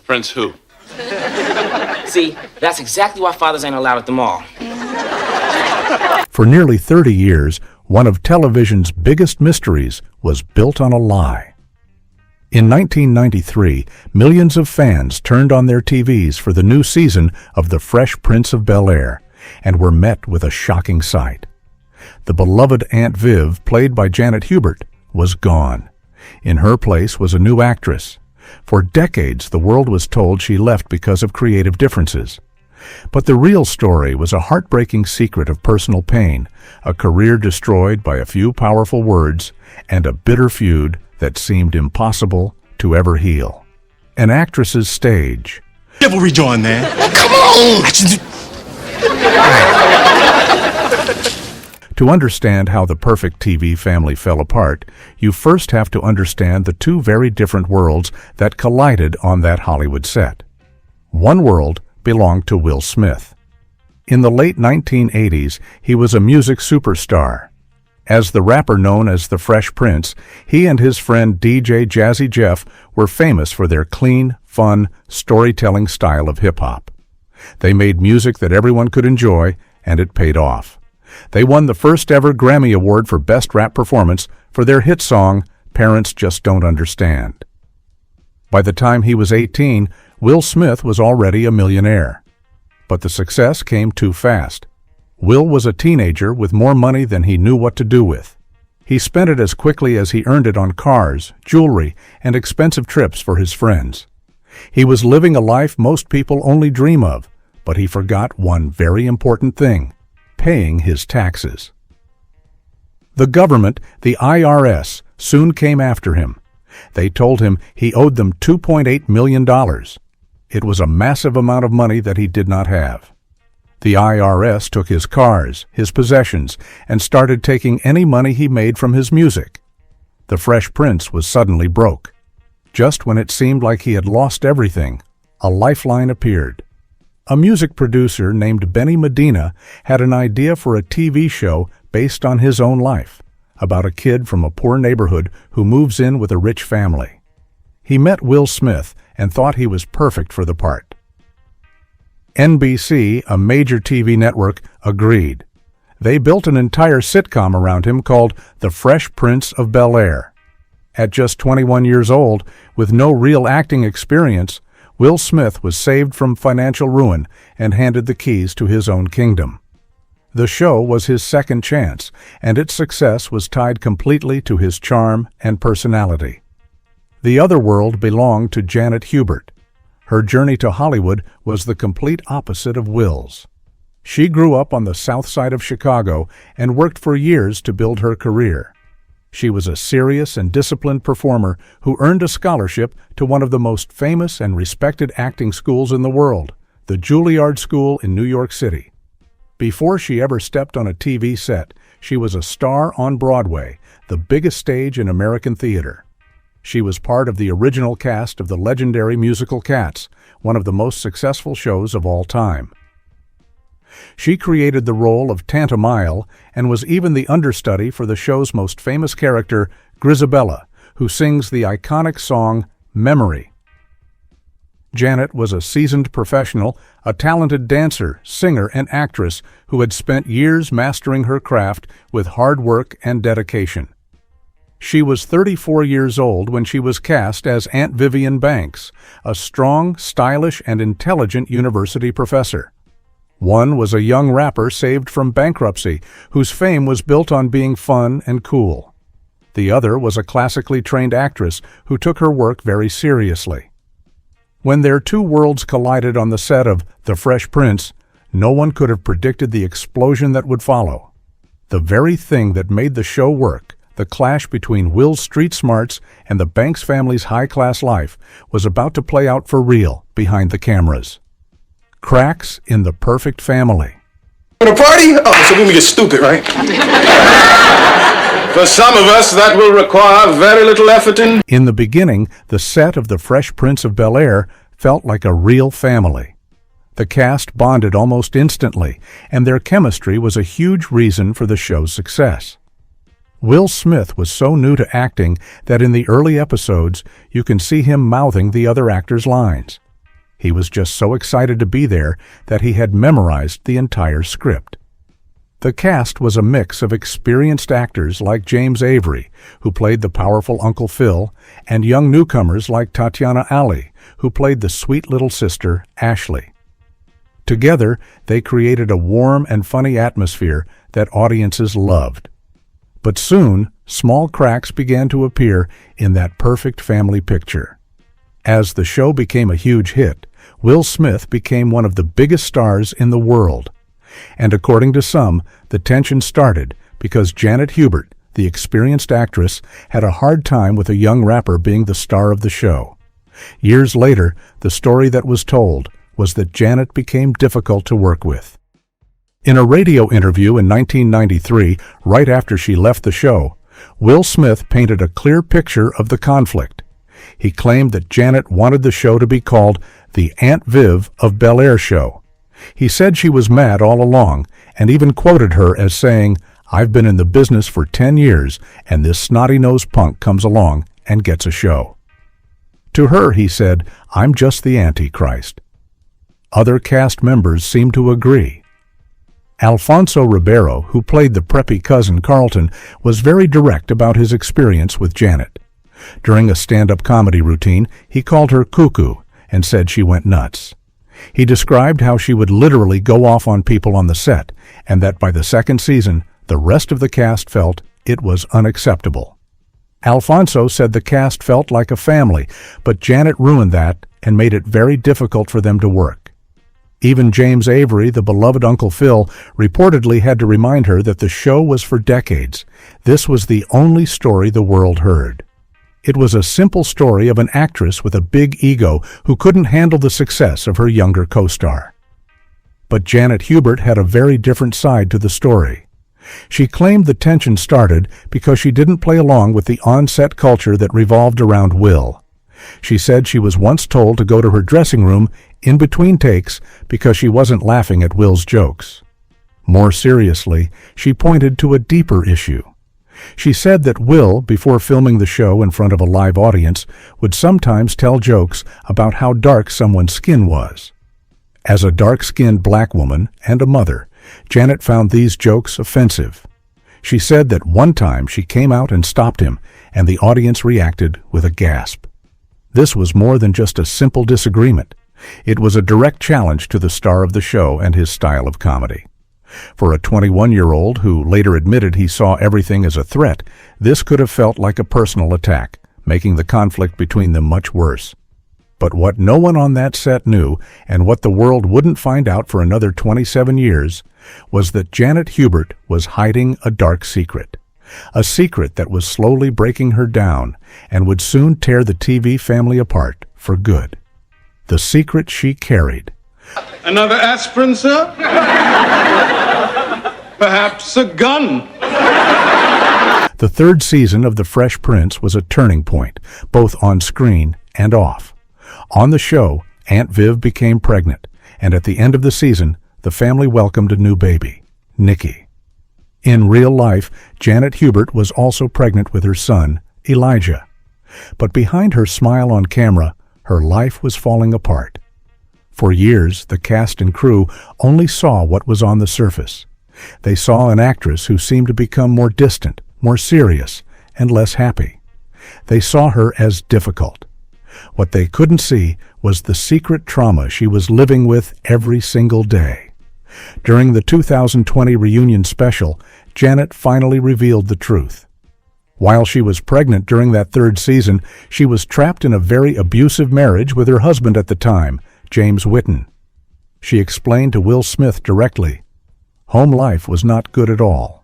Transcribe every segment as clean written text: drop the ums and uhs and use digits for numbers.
Prince who? See, that's exactly why fathers ain't allowed at the mall. For nearly 30 years, one of television's biggest mysteries was built on a lie. In 1993, millions of fans turned on their TVs for the new season of The Fresh Prince of Bel-Air and were met with a shocking sight. The beloved Aunt Viv, played by Janet Hubert, was gone. In her place was a new actress. For decades, the world was told she left because of creative differences. But the real story was a heartbreaking secret of personal pain, a career destroyed by a few powerful words, and a bitter feud that seemed impossible to ever heal. An actress's stage. Chivalry drawing, man. Come on! To understand how the perfect TV family fell apart, you first have to understand the two very different worlds that collided on that Hollywood set. One world belonged to Will Smith. In the late 1980s, he was a music superstar. As the rapper known as the Fresh Prince, he and his friend DJ Jazzy Jeff were famous for their clean, fun, storytelling style of hip-hop. They made music that everyone could enjoy, and it paid off. They won the first ever Grammy Award for Best Rap Performance for their hit song, Parents Just Don't Understand. By the time he was 18, Will Smith was already a millionaire. But the success came too fast. Will was a teenager with more money than he knew what to do with. He spent it as quickly as he earned it on cars, jewelry, and expensive trips for his friends. He was living a life most people only dream of, but he forgot one very important thing: paying his taxes. The government, the IRS, soon came after him. They told him he owed them $2.8 million. It was a massive amount of money that he did not have. The IRS took his cars, his possessions, and started taking any money he made from his music. The Fresh Prince was suddenly broke. Just when it seemed like he had lost everything, a lifeline appeared. A music producer named Benny Medina had an idea for a TV show based on his own life, about a kid from a poor neighborhood who moves in with a rich family. He met Will Smith and thought he was perfect for the part. NBC, a major TV network, agreed. They built an entire sitcom around him called The Fresh Prince of Bel-Air. At just 21 years old, with no real acting experience, Will Smith was saved from financial ruin and handed the keys to his own kingdom. The show was his second chance, and its success was tied completely to his charm and personality. The other world belonged to Janet Hubert. Her journey to Hollywood was the complete opposite of Will's. She grew up on the south side of Chicago and worked for years to build her career. She was a serious and disciplined performer who earned a scholarship to one of the most famous and respected acting schools in the world, the Juilliard School in New York City. Before she ever stepped on a TV set, she was a star on Broadway, the biggest stage in American theater. She was part of the original cast of the legendary musical Cats, one of the most successful shows of all time. She created the role of Tantamile and was even the understudy for the show's most famous character, Grizabella, who sings the iconic song Memory. Janet was a seasoned professional, a talented dancer, singer, and actress who had spent years mastering her craft with hard work and dedication. She was 34 years old when she was cast as Aunt Vivian Banks, a strong, stylish, and intelligent university professor. One was a young rapper saved from bankruptcy, whose fame was built on being fun and cool. The other was a classically trained actress who took her work very seriously. When their two worlds collided on the set of The Fresh Prince, no one could have predicted the explosion that would follow. The very thing that made the show work, the clash between Will's street smarts and the Banks family's high-class life, was about to play out for real behind the cameras. Cracks in the perfect family. Want a party? Oh, so we can get stupid, right? For some of us, that will require very little effort and... In the beginning, the set of The Fresh Prince of Bel-Air felt like a real family. The cast bonded almost instantly, and their chemistry was a huge reason for the show's success. Will Smith was so new to acting that in the early episodes, you can see him mouthing the other actors' lines. He was just so excited to be there that he had memorized the entire script. The cast was a mix of experienced actors like James Avery, who played the powerful Uncle Phil, and young newcomers like Tatiana Ali, who played the sweet little sister, Ashley. Together, they created a warm and funny atmosphere that audiences loved. But soon, small cracks began to appear in that perfect family picture. As the show became a huge hit, Will Smith became one of the biggest stars in the world. And according to some, the tension started because Janet Hubert, the experienced actress, had a hard time with a young rapper being the star of the show. Years later, the story that was told was that Janet became difficult to work with. In a radio interview in 1993, right after she left the show, Will Smith painted a clear picture of the conflict. He claimed that Janet wanted the show to be called the Aunt Viv of Bel-Air show. He said she was mad all along and even quoted her as saying, "I've been in the business for 10 years and this snotty-nosed punk comes along and gets a show." To her, he said, "I'm just the Antichrist." Other cast members seemed to agree. Alfonso Ribeiro, who played the preppy cousin Carlton, was very direct about his experience with Janet. During a stand-up comedy routine, he called her cuckoo and said she went nuts. He described how she would literally go off on people on the set, and that by the second season, the rest of the cast felt it was unacceptable. Alfonso said the cast felt like a family, but Janet ruined that and made it very difficult for them to work. Even James Avery, the beloved Uncle Phil, reportedly had to remind her that the show was for decades. This was the only story the world heard. It was a simple story of an actress with a big ego who couldn't handle the success of her younger co-star. But Janet Hubert had a very different side to the story. She claimed the tension started because she didn't play along with the on-set culture that revolved around Will. She said she was once told to go to her dressing room in between takes because she wasn't laughing at Will's jokes. More seriously, she pointed to a deeper issue. She said that Will, before filming the show in front of a live audience, would sometimes tell jokes about how dark someone's skin was. As a dark-skinned black woman and a mother, Janet found these jokes offensive. She said that one time she came out and stopped him, and the audience reacted with a gasp. This was more than just a simple disagreement. It was a direct challenge to the star of the show and his style of comedy. For a 21-year-old who later admitted he saw everything as a threat, this could have felt like a personal attack, making the conflict between them much worse. But what no one on that set knew, and what the world wouldn't find out for another 27 years, was that Janet Hubert was hiding a dark secret. A secret that was slowly breaking her down and would soon tear the TV family apart for good. The secret she carried. Another aspirin, sir? Perhaps a gun? The third season of The Fresh Prince was a turning point, both on screen and off. On the show, Aunt Viv became pregnant, and at the end of the season, the family welcomed a new baby, Nikki. In real life, Janet Hubert was also pregnant with her son, Elijah. But behind her smile on camera, her life was falling apart. For years, the cast and crew only saw what was on the surface. They saw an actress who seemed to become more distant, more serious, and less happy. They saw her as difficult. What they couldn't see was the secret trauma she was living with every single day. During the 2020 reunion special, Janet finally revealed the truth. While she was pregnant during that third season, she was trapped in a very abusive marriage with her husband at the time, James Whitten. She explained to Will Smith directly, "Home life was not good at all.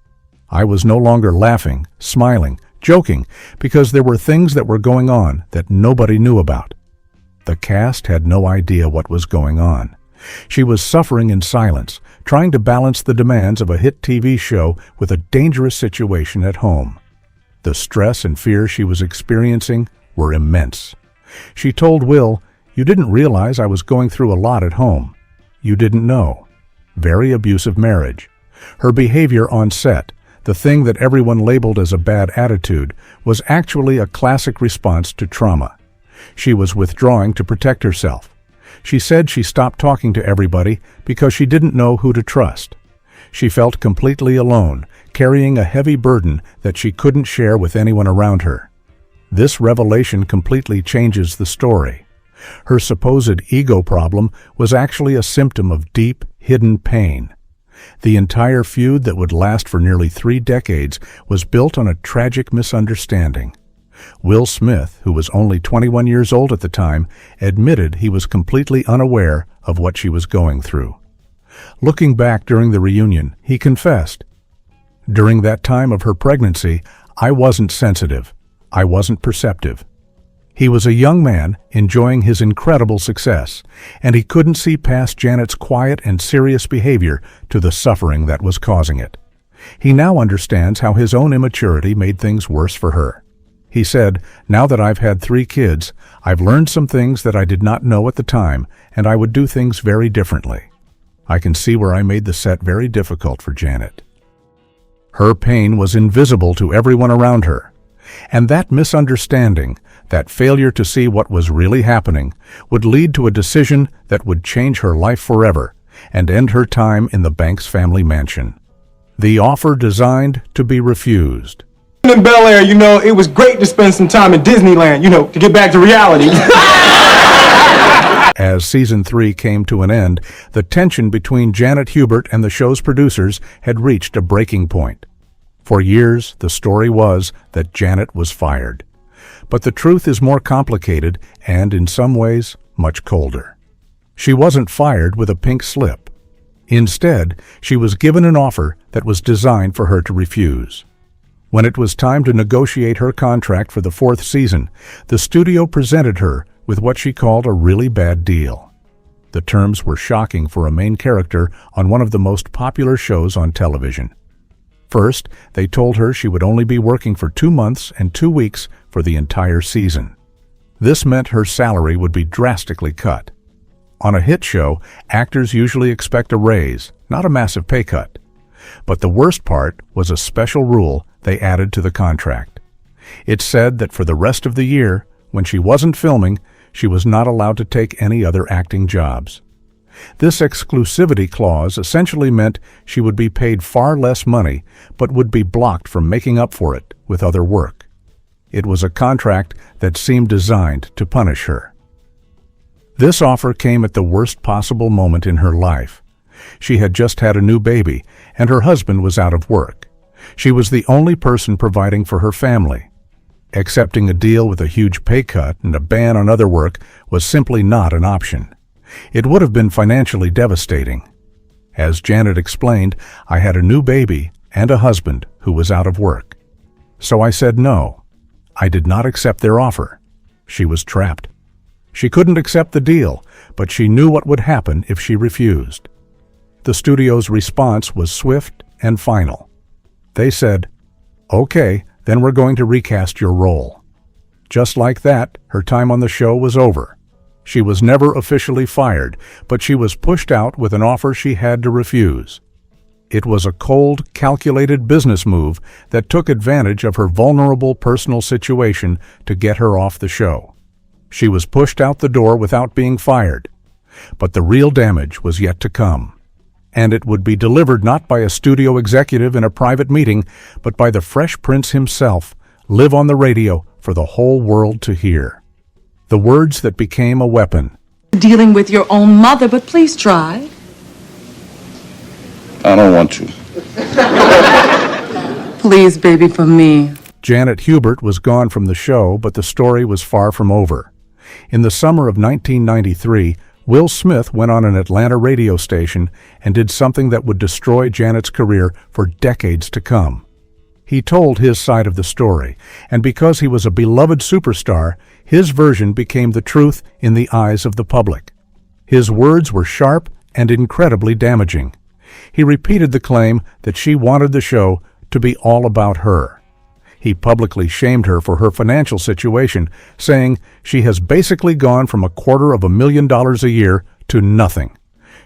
I was no longer laughing, smiling, joking, because there were things that were going on that nobody knew about. The cast had no idea what was going on. She was suffering in silence, trying to balance the demands of a hit TV show with a dangerous situation at home. The stress and fear she was experiencing were immense. She told Will, 'You didn't realize I was going through a lot at home. You didn't know.' Very abusive marriage. Her behavior on set, the thing that everyone labeled as a bad attitude, was actually a classic response to trauma. She was withdrawing to protect herself. She said she stopped talking to everybody because she didn't know who to trust. She felt completely alone, carrying a heavy burden that she couldn't share with anyone around her. This revelation completely changes the story. Her supposed ego problem was actually a symptom of deep, hidden pain. The entire feud that would last for nearly 3 decades was built on a tragic misunderstanding. Will Smith, who was only 21 years old at the time, admitted he was completely unaware of what she was going through. Looking back during the reunion, he confessed, "During that time of her pregnancy, I wasn't sensitive. I wasn't perceptive." He was a young man enjoying his incredible success, and he couldn't see past Janet's quiet and serious behavior to the suffering that was causing it. He now understands how his own immaturity made things worse for her. He said, "Now that I've had 3 kids, I've learned some things that I did not know at the time, and I would do things very differently. I can see where I made the set very difficult for Janet." Her pain was invisible to everyone around her. And that misunderstanding, that failure to see what was really happening, would lead to a decision that would change her life forever and end her time in the Banks family mansion. The offer designed to be refused. In Bel-Air, it was great to spend some time in Disneyland, to get back to reality. As season 3 came to an end, the tension between Janet Hubert and the show's producers had reached a breaking point. For years, the story was that Janet was fired. But the truth is more complicated and, in some ways, much colder. She wasn't fired with a pink slip. Instead, she was given an offer that was designed for her to refuse. When it was time to negotiate her contract for the 4th season, the studio presented her with what she called a really bad deal. The terms were shocking for a main character on one of the most popular shows on television. First, they told her she would only be working for 2 months and 2 weeks for the entire season. This meant her salary would be drastically cut. On a hit show, actors usually expect a raise, not a massive pay cut. But the worst part was a special rule they added to the contract. It said that for the rest of the year, when she wasn't filming, she was not allowed to take any other acting jobs. This exclusivity clause essentially meant she would be paid far less money, but would be blocked from making up for it with other work. It was a contract that seemed designed to punish her. This offer came at the worst possible moment in her life. She had just had a new baby, and her husband was out of work. She was the only person providing for her family. Accepting a deal with a huge pay cut and a ban on other work was simply not an option. It would have been financially devastating. As Janet explained, "I had a new baby and a husband who was out of work. So I said no. I did not accept their offer." She was trapped. She couldn't accept the deal, but she knew what would happen if she refused. The studio's response was swift and final. They said, "Okay, then we're going to recast your role." Just like that, her time on the show was over. She was never officially fired, but she was pushed out with an offer she had to refuse. It was a cold, calculated business move that took advantage of her vulnerable personal situation to get her off the show. She was pushed out the door without being fired. But the real damage was yet to come. And it would be delivered not by a studio executive in a private meeting, but by the Fresh Prince himself, live on the radio for the whole world to hear. The words that became a weapon. Dealing with your own mother, but please try. I don't want to. Please, baby, for me. Janet Hubert was gone from the show, but the story was far from over. In the summer of 1993, Will Smith went on an Atlanta radio station and did something that would destroy Janet's career for decades to come. He told his side of the story, and because he was a beloved superstar, his version became the truth in the eyes of the public. His words were sharp and incredibly damaging. He repeated the claim that she wanted the show to be all about her. He publicly shamed her for her financial situation, saying she has basically gone from $250,000 a year to nothing.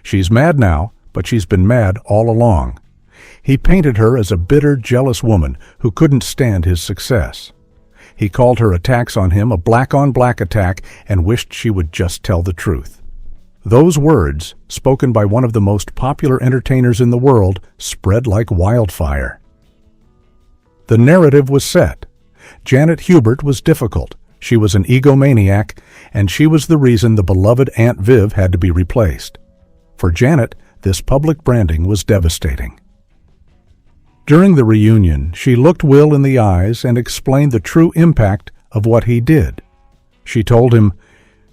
She's mad now, but she's been mad all along. He painted her as a bitter, jealous woman who couldn't stand his success. He called her attacks on him a black-on-black attack and wished she would just tell the truth. Those words, spoken by one of the most popular entertainers in the world, spread like wildfire. The narrative was set. Janet Hubert was difficult. She was an egomaniac, and she was the reason the beloved Aunt Viv had to be replaced. For Janet, this public branding was devastating. During the reunion, she looked Will in the eyes and explained the true impact of what he did. She told him,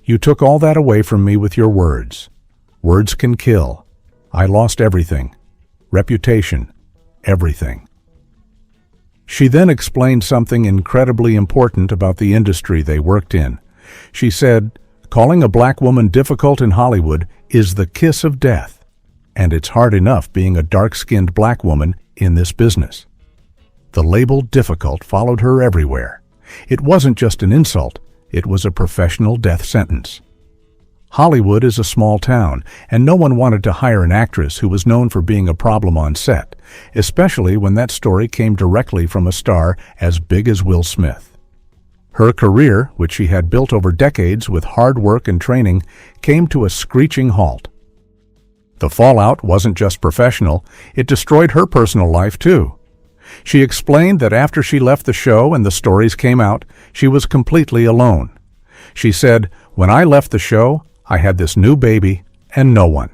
"You took all that away from me with your words. Words can kill. I lost everything. Reputation. Everything." She then explained something incredibly important about the industry they worked in. She said, "Calling a black woman difficult in Hollywood is the kiss of death, and it's hard enough being a dark-skinned black woman in this business." The label difficult followed her everywhere. It wasn't just an insult, it was a professional death sentence. Hollywood is a small town, and no one wanted to hire an actress who was known for being a problem on set, especially when that story came directly from a star as big as Will Smith. Her career, which she had built over decades with hard work and training, came to a screeching halt. The fallout wasn't just professional, it destroyed her personal life too. She explained that after she left the show and the stories came out, she was completely alone. She said, "When I left the show, I had this new baby and no one.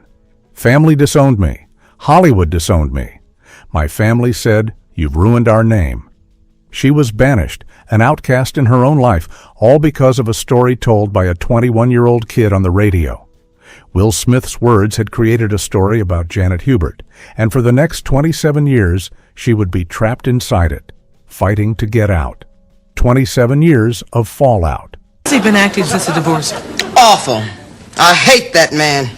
Family disowned me. Hollywood disowned me. My family said, 'You've ruined our name.' She was banished, an outcast in her own life, all because of a story told by a 21-year-old kid on the radio. Will Smith's words had created a story about Janet Hubert, and for the next 27 years, she would be trapped inside it, fighting to get out. 27 years of fallout. Has he been acting since the divorce? Awful. I hate that man.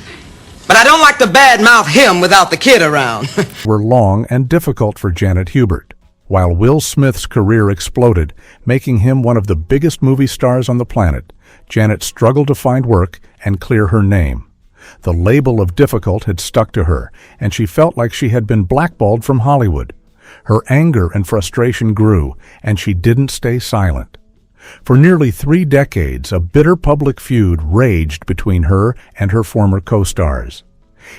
But I don't like to badmouth him without the kid around. Were long and difficult for Janet Hubert. While Will Smith's career exploded, making him one of the biggest movie stars on the planet, Janet struggled to find work and clear her name. The label of difficult had stuck to her, and she felt like she had been blackballed from Hollywood. Her anger and frustration grew, and she didn't stay silent. For nearly 3 decades, a bitter public feud raged between her and her former co-stars.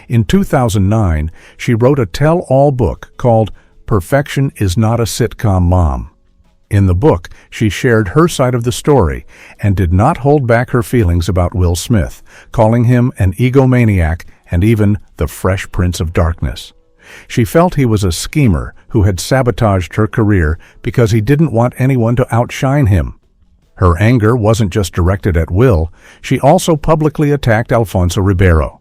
In 2009, she wrote a tell-all book called Perfection is Not a Sitcom Mom. In the book, she shared her side of the story and did not hold back her feelings about Will Smith, calling him an egomaniac and even the Fresh Prince of Darkness. She felt he was a schemer who had sabotaged her career because he didn't want anyone to outshine him. Her anger wasn't just directed at Will, she also publicly attacked Alfonso Ribeiro.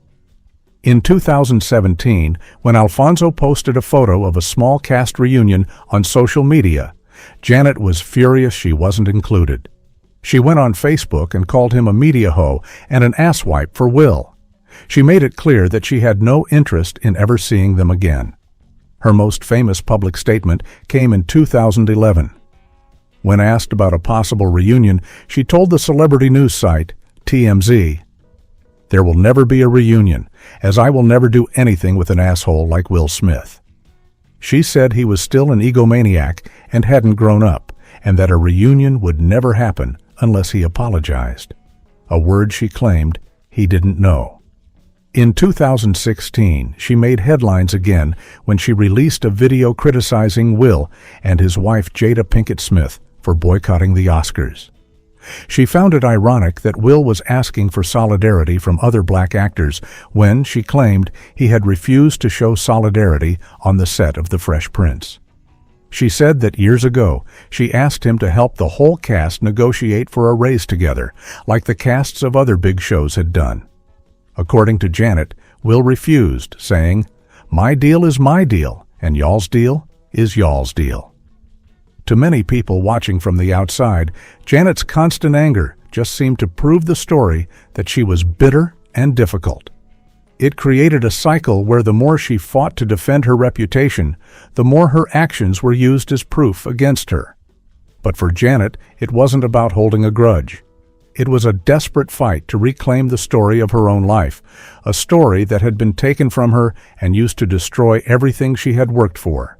In 2017, when Alfonso posted a photo of a small cast reunion on social media, Janet was furious she wasn't included. She went on Facebook and called him a media hoe and an asswipe for Will. She made it clear that she had no interest in ever seeing them again. Her most famous public statement came in 2011. When asked about a possible reunion, she told the celebrity news site, TMZ, "There will never be a reunion, as I will never do anything with an asshole like Will Smith." She said he was still an egomaniac and hadn't grown up, and that a reunion would never happen unless he apologized, a word she claimed he didn't know. In 2016, she made headlines again when she released a video criticizing Will and his wife Jada Pinkett Smith for boycotting the Oscars. She found it ironic that Will was asking for solidarity from other black actors when, she claimed, he had refused to show solidarity on the set of The Fresh Prince. She said that years ago, she asked him to help the whole cast negotiate for a raise together, like the casts of other big shows had done. According to Janet, Will refused, saying, "My deal is my deal, and y'all's deal is y'all's deal." To many people watching from the outside, Janet's constant anger just seemed to prove the story that she was bitter and difficult. It created a cycle where the more she fought to defend her reputation, the more her actions were used as proof against her. But for Janet, it wasn't about holding a grudge. It was a desperate fight to reclaim the story of her own life, a story that had been taken from her and used to destroy everything she had worked for.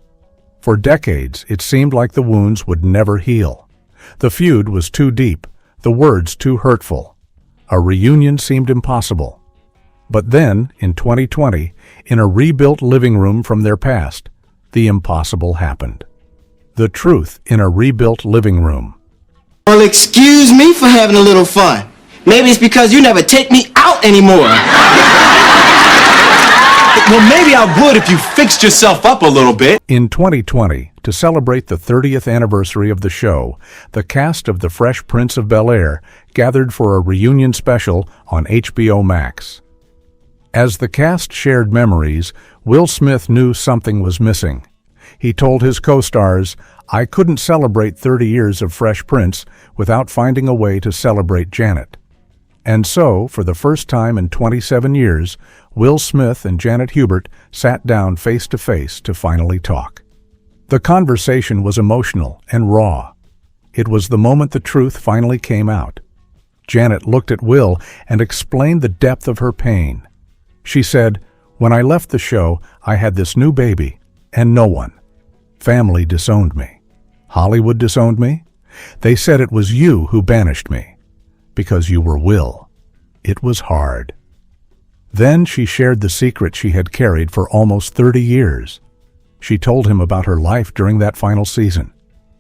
For decades, it seemed like the wounds would never heal. The feud was too deep, the words too hurtful. A reunion seemed impossible. But then, in 2020, in a rebuilt living room from their past, the impossible happened. The truth in a rebuilt living room. Well, excuse me for having a little fun. Maybe it's because you never take me out anymore. Well, maybe I would if you fixed yourself up a little bit. In 2020, to celebrate the 30th anniversary of the show, the cast of The Fresh Prince of Bel-Air gathered for a reunion special on HBO Max. As the cast shared memories, Will Smith knew something was missing. He told his co-stars, "I couldn't celebrate 30 years of Fresh Prince without finding a way to celebrate Janet." And so, for the first time in 27 years, Will Smith and Janet Hubert sat down face to face to finally talk. The conversation was emotional and raw. It was the moment the truth finally came out. Janet looked at Will and explained the depth of her pain. She said, "When I left the show, I had this new baby, and no one. Family disowned me. Hollywood disowned me. They said it was you who banished me. Because you were Will. It was hard." Then she shared the secret she had carried for almost 30 years. She told him about her life during that final season.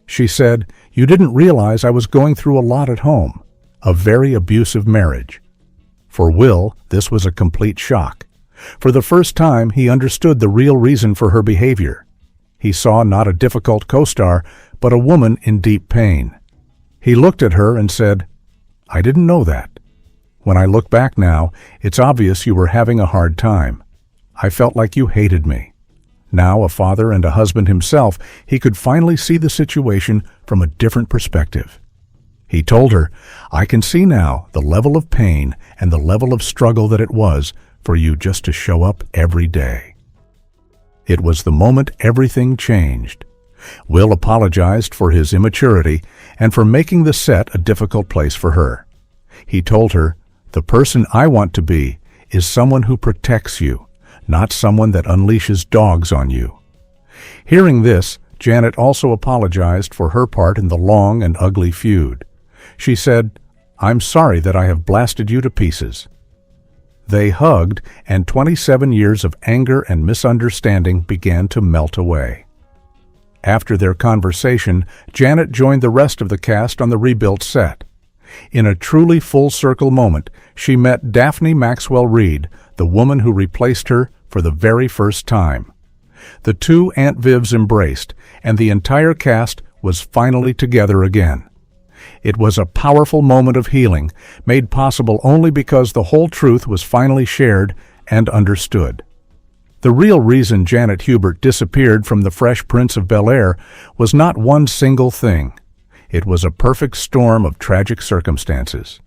She said, "You didn't realize I was going through a lot at home, a very abusive marriage." For Will, this was a complete shock. For the first time, he understood the real reason for her behavior. He saw not a difficult co-star, but a woman in deep pain. He looked at her and said, "I didn't know that. When I look back now, it's obvious you were having a hard time. I felt like you hated me." Now a father and a husband himself, he could finally see the situation from a different perspective. He told her, "I can see now the level of pain and the level of struggle that it was for you just to show up every day." It was the moment everything changed. Will apologized for his immaturity and for making the set a difficult place for her. He told her, "The person I want to be is someone who protects you, not someone that unleashes dogs on you." Hearing this, Janet also apologized for her part in the long and ugly feud. She said, "I'm sorry that I have blasted you to pieces." They hugged, and 27 years of anger and misunderstanding began to melt away. After their conversation, Janet joined the rest of the cast on the rebuilt set. In a truly full-circle moment, she met Daphne Maxwell Reid, the woman who replaced her for the very first time. The two Aunt Vivs embraced, and the entire cast was finally together again. It was a powerful moment of healing, made possible only because the whole truth was finally shared and understood. The real reason Janet Hubert disappeared from The Fresh Prince of Bel-Air was not one single thing. It was a perfect storm of tragic circumstances.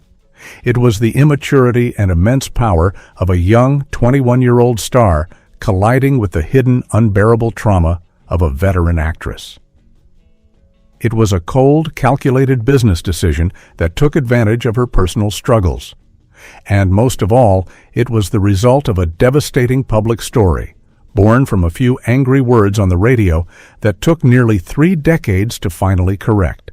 It was the immaturity and immense power of a young 21-year-old star colliding with the hidden, unbearable trauma of a veteran actress. It was a cold, calculated business decision that took advantage of her personal struggles. And most of all, it was the result of a devastating public story, born from a few angry words on the radio that took nearly 3 decades to finally correct.